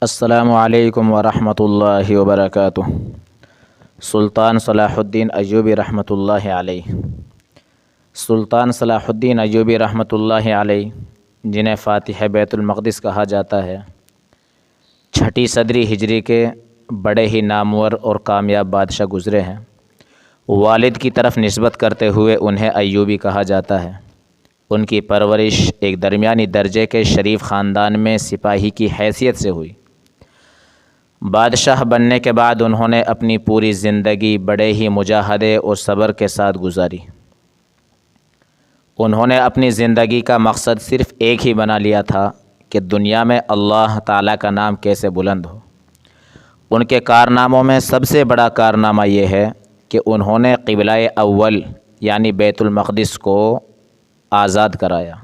السلام علیکم ورحمۃ اللہ وبرکاتہ۔ سلطان صلاح الدین ایوبی رحمۃ اللہ علیہ۔ سلطان صلاح الدین ایوبی رحمۃ اللہ علیہ، جنہیں فاتح بیت المقدس کہا جاتا ہے، چھٹی صدری ہجری کے بڑے ہی نامور اور کامیاب بادشاہ گزرے ہیں۔ والد کی طرف نسبت کرتے ہوئے انہیں ایوبی کہا جاتا ہے۔ ان کی پرورش ایک درمیانی درجے کے شریف خاندان میں سپاہی کی حیثیت سے ہوئی۔ بادشاہ بننے کے بعد انہوں نے اپنی پوری زندگی بڑے ہی مجاہدے اور صبر کے ساتھ گزاری۔ انہوں نے اپنی زندگی کا مقصد صرف ایک ہی بنا لیا تھا کہ دنیا میں اللہ تعالیٰ کا نام کیسے بلند ہو۔ ان کے کارناموں میں سب سے بڑا کارنامہ یہ ہے کہ انہوں نے قبلہ اول یعنی بیت المقدس کو آزاد کرایا،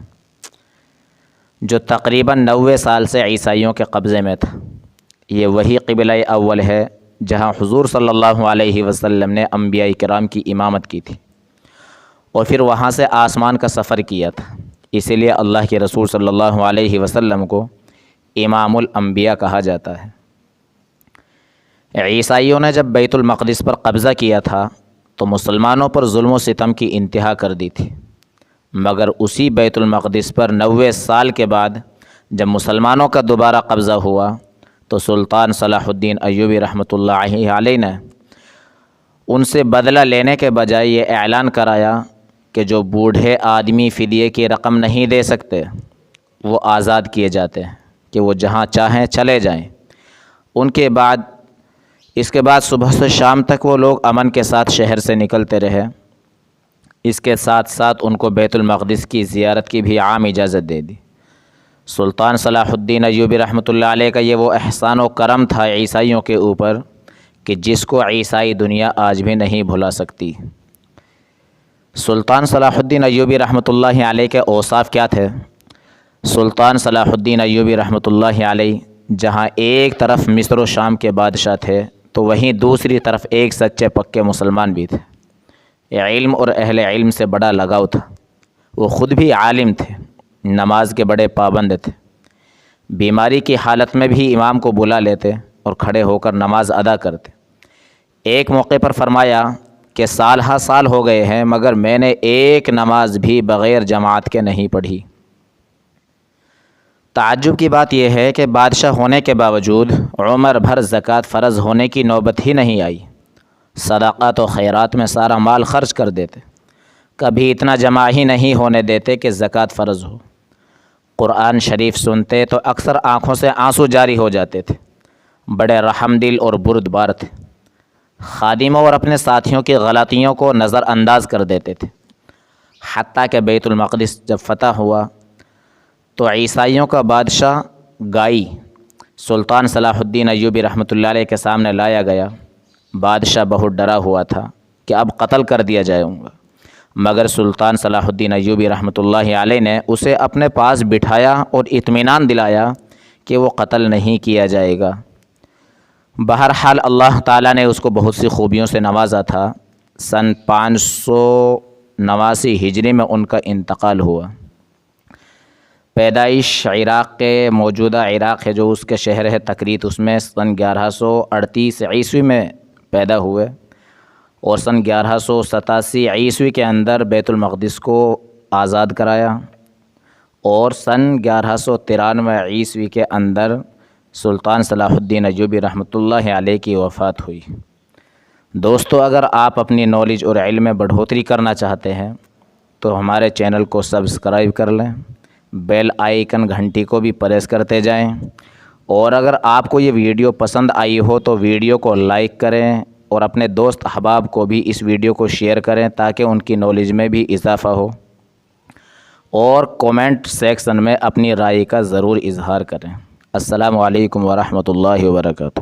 جو تقریباً 90 سال سے عیسائیوں کے قبضے میں تھا۔ یہ وہی قبلہ اول ہے جہاں حضور صلی اللہ علیہ وسلم نے انبیاء کرام کی امامت کی تھی اور پھر وہاں سے آسمان کا سفر کیا تھا۔ اسی لیے اللہ کے رسول صلی اللہ علیہ وسلم کو امام الانبیاء کہا جاتا ہے۔ عیسائیوں نے جب بیت المقدس پر قبضہ کیا تھا تو مسلمانوں پر ظلم و ستم کی انتہا کر دی تھی، مگر اسی بیت المقدس پر 90 سال کے بعد جب مسلمانوں کا دوبارہ قبضہ ہوا تو سلطان صلاح الدین ایوبی رحمۃ اللہ علیہ نے ان سے بدلہ لینے کے بجائے یہ اعلان کرایا کہ جو بوڑھے آدمی فدیے کی رقم نہیں دے سکتے وہ آزاد کیے جاتے ہیں کہ وہ جہاں چاہیں چلے جائیں۔ اس کے بعد صبح سے شام تک وہ لوگ امن کے ساتھ شہر سے نکلتے رہے۔ اس کے ساتھ ساتھ ان کو بیت المقدس کی زیارت کی بھی عام اجازت دے دی۔ سلطان صلاح الدین ایوبی رحمۃ اللہ علیہ کا یہ وہ احسان و کرم تھا عیسائیوں کے اوپر کہ جس کو عیسائی دنیا آج بھی نہیں بھلا سکتی۔ سلطان صلاح الدین ایوبی رحمۃ اللہ علیہ کے اوصاف کیا تھے؟ سلطان صلاح الدین ایوبی رحمۃ اللہ علیہ جہاں ایک طرف مصر و شام کے بادشاہ تھے تو وہیں دوسری طرف ایک سچے پکے مسلمان بھی تھے۔ علم اور اہل علم سے بڑا لگاؤ تھا۔ وہ خود بھی عالم تھے، نماز کے بڑے پابند تھے۔ بیماری کی حالت میں بھی امام کو بلا لیتے اور کھڑے ہو کر نماز ادا کرتے۔ ایک موقع پر فرمایا کہ سال ہا سال ہو گئے ہیں مگر میں نے ایک نماز بھی بغیر جماعت کے نہیں پڑھی۔ تعجب کی بات یہ ہے کہ بادشاہ ہونے کے باوجود عمر بھر زکوٰۃ فرض ہونے کی نوبت ہی نہیں آئی۔ صدقات و خیرات میں سارا مال خرچ کر دیتے، کبھی اتنا جمع ہی نہیں ہونے دیتے کہ زکوٰۃ فرض ہو۔ قرآن شریف سنتے تو اکثر آنکھوں سے آنسو جاری ہو جاتے تھے۔ بڑے رحم دل اور بردبار تھے۔ خادموں اور اپنے ساتھیوں کی غلطیوں کو نظر انداز کر دیتے تھے۔ حتیٰ کہ بیت المقدس جب فتح ہوا تو عیسائیوں کا بادشاہ گائی سلطان صلاح الدین ایوبی رحمۃ اللہ علیہ کے سامنے لایا گیا۔ بادشاہ بہت ڈرا ہوا تھا کہ اب قتل کر دیا جائے گا، مگر سلطان صلاح الدین ایوبی رحمۃ اللہ علیہ نے اسے اپنے پاس بٹھایا اور اطمینان دلایا کہ وہ قتل نہیں کیا جائے گا۔ بہرحال اللہ تعالیٰ نے اس کو بہت سی خوبیوں سے نوازا تھا۔ سن 589 ہجری میں ان کا انتقال ہوا۔ پیدائش عراق کے موجودہ عراق ہے جو اس کے شہر ہے تکریت، اس میں سن 1138 عیسوی میں پیدا ہوئے اور سن 1187 عیسوی کے اندر بیت المقدس کو آزاد کرایا اور سن 1193 عیسوی کے اندر سلطان صلاح الدین ایوبی رحمۃ اللہ علیہ کی وفات ہوئی۔ دوستو، اگر آپ اپنی نالج اور علم میں بڑھوتری کرنا چاہتے ہیں تو ہمارے چینل کو سبسکرائب کر لیں، بیل آئیکن گھنٹی کو بھی پریس کرتے جائیں، اور اگر آپ کو یہ ویڈیو پسند آئی ہو تو ویڈیو کو لائک کریں اور اپنے دوست احباب کو بھی اس ویڈیو کو شیئر کریں تاکہ ان کی نالج میں بھی اضافہ ہو، اور کومنٹ سیکشن میں اپنی رائے کا ضرور اظہار کریں۔ السلام علیکم ورحمۃ اللہ وبرکاتہ۔